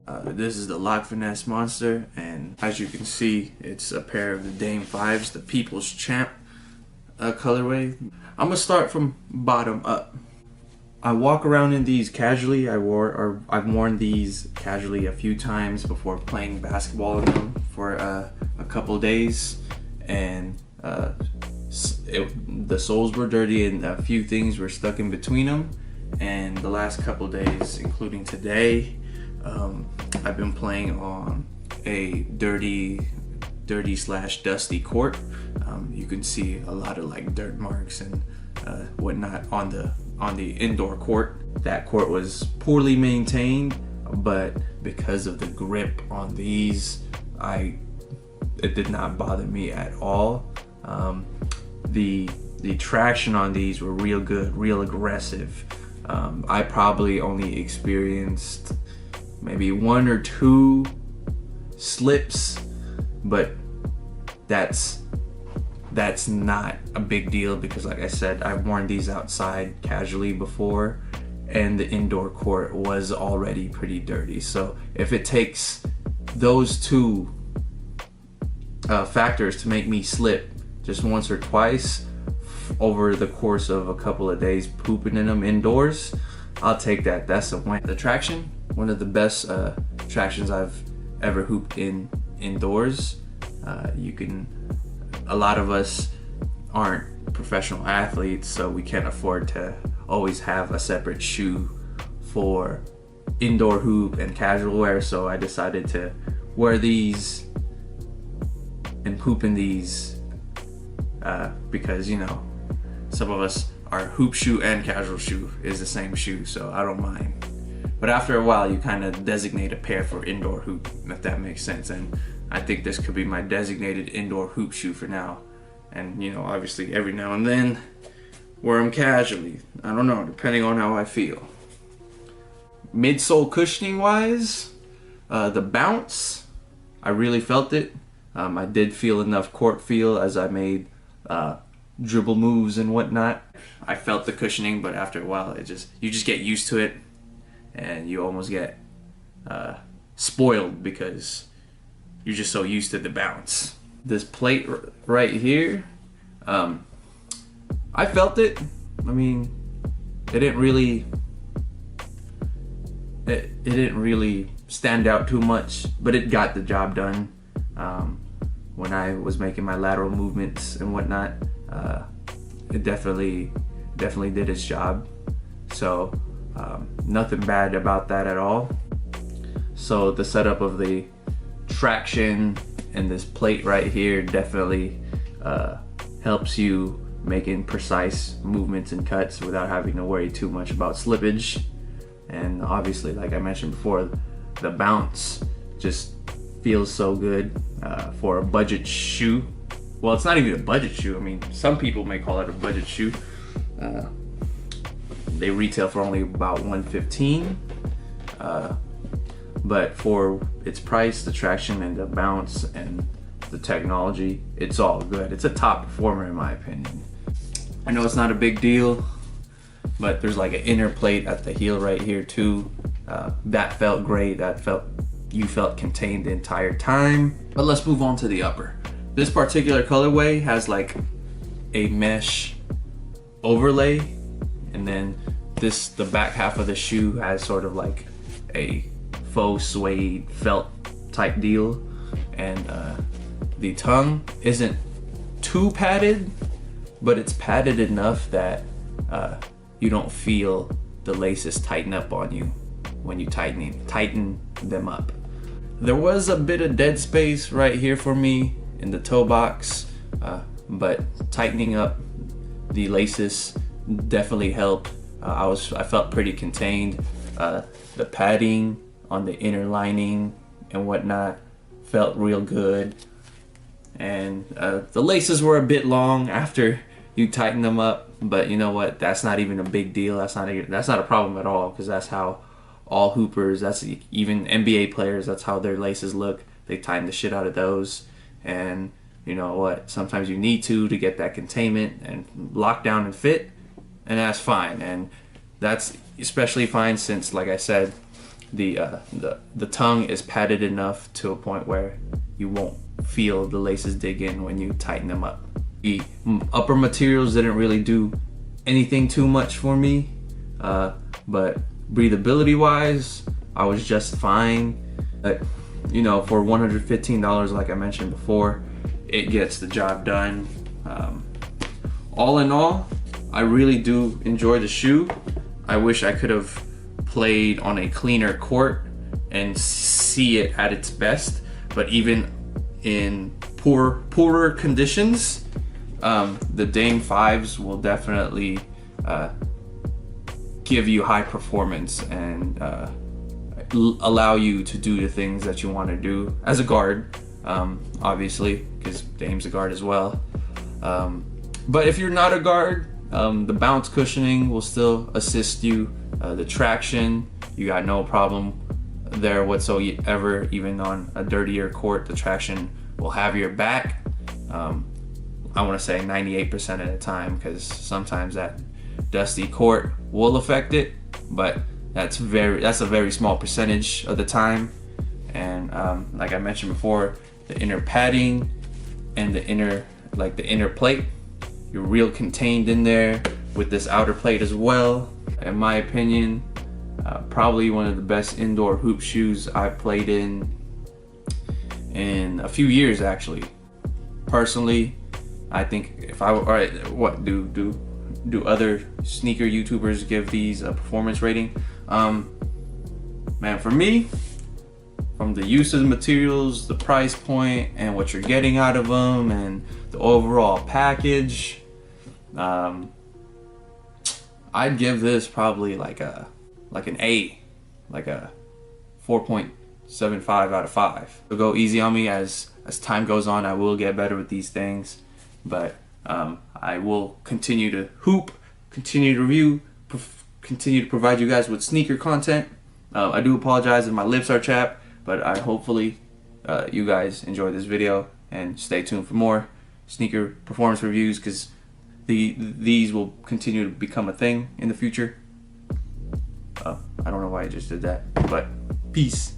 This is the Lock Finesse Monster, and as you can see, it's a pair of the Dame 5s, the People's Champ colorway. I'm gonna start from bottom up. I walk around in these casually. I've worn these casually a few times before playing basketball in them for a couple days, and the soles were dirty and a few things were stuck in between them. And the last couple days, including today, I've been playing on a dirty slash dusty court. You can see a lot of like dirt marks and whatnot on the indoor court. That court was poorly maintained, but because of the grip on these, it did not bother me at all. The traction on these were real good, real aggressive. I probably only experienced maybe 1 or 2 slips, but that's not a big deal because, like I said, I've worn these outside casually before, and the indoor court was already pretty dirty. So if it takes those 2 factors to make me slip just once or twice over the course of a couple of days pooping in them indoors, I'll take that. That's a win. The traction, one of the best tractions I've ever hooped in indoors. A lot of us aren't professional athletes, so we can't afford to always have a separate shoe for indoor hoop and casual wear. So I decided to wear these and hoop in these because, you know, some of us, our hoop shoe and casual shoe is the same shoe, so I don't mind. But after a while, you kind of designate a pair for indoor hoop, if that makes sense. And I think this could be my designated indoor hoop shoe for now. And, you know, obviously every now and then wear them casually. I don't know, depending on how I feel. Midsole cushioning wise, the bounce, I really felt it. I did feel enough court feel as I made dribble moves and whatnot. I felt the cushioning, but after a while, you just get used to it, and you almost get spoiled because you're just so used to the bounce. This plate right here, I felt it. I mean, it didn't really stand out too much, but it got the job done. When I was making my lateral movements and whatnot, it definitely did its job. So nothing bad about that at all. So the setup of the traction and this plate right here definitely helps you making precise movements and cuts without having to worry too much about slippage. And obviously, like I mentioned before, the bounce just feels so good for a budget shoe. Well, it's not even a budget shoe. I mean, some people may call it a budget shoe. They retail for only about $115, but for its price, the traction and the bounce and the technology, it's all good. It's a top performer in my opinion. I know it's not a big deal, but there's like an inner plate at the heel right here too. That felt great. You felt contained the entire time. But let's move on to the upper. This particular colorway has like a mesh overlay, and then the back half of the shoe has sort of like a faux suede felt type deal, and the tongue isn't too padded, but it's padded enough that you don't feel the laces tighten up on you when you tighten them up. There was a bit of dead space right here for me in the toe box, but tightening up the laces definitely helped. I felt pretty contained. The padding on the inner lining and whatnot felt real good, and the laces were a bit long after you tighten them up, but you know what, that's not even a big deal. That's not a problem at all, because that's how all hoopers, that's even NBA players, that's how their laces look. They tighten the shit out of those, and you know what, sometimes you need to get that containment and lock down and fit, and that's fine. And that's especially fine since, like I said, the tongue is padded enough to a point where you won't feel the laces dig in when you tighten them up. The upper materials didn't really do anything too much for me, but breathability wise, I was just fine. You know, for $115, like I mentioned before, it gets the job done. All in all, I really do enjoy the shoe. I wish I could have played on a cleaner court and see it at its best, but even in poorer conditions, the Dame 5s will definitely give you high performance and allow you to do the things that you want to do as a guard, obviously, because Dame's a guard as well. But if you're not a guard, the bounce cushioning will still assist you. The traction, you got no problem there whatsoever. Even on a dirtier court, the traction will have your back. I want to say 98% of the time, because sometimes that dusty court will affect it, but that's a very small percentage of the time. And like I mentioned before, the inner padding and the inner plate, you're real contained in there with this outer plate as well. In my opinion, probably one of the best indoor hoop shoes I've played in a few years, actually. Personally, I think if I were, alright, what do other sneaker YouTubers give these a performance rating? Man, for me, from the use of the materials, the price point, and what you're getting out of them, and the overall package, I'd give this probably like an A, like a 4.75 out of 5. So go easy on me. As time goes on, I will get better with these things, but I will continue to hoop, continue to review, continue to provide you guys with sneaker content. I do apologize if my lips are chapped, but hopefully you guys enjoy this video, and stay tuned for more sneaker performance reviews, because these will continue to become a thing in the future. I don't know why I just did that, but peace.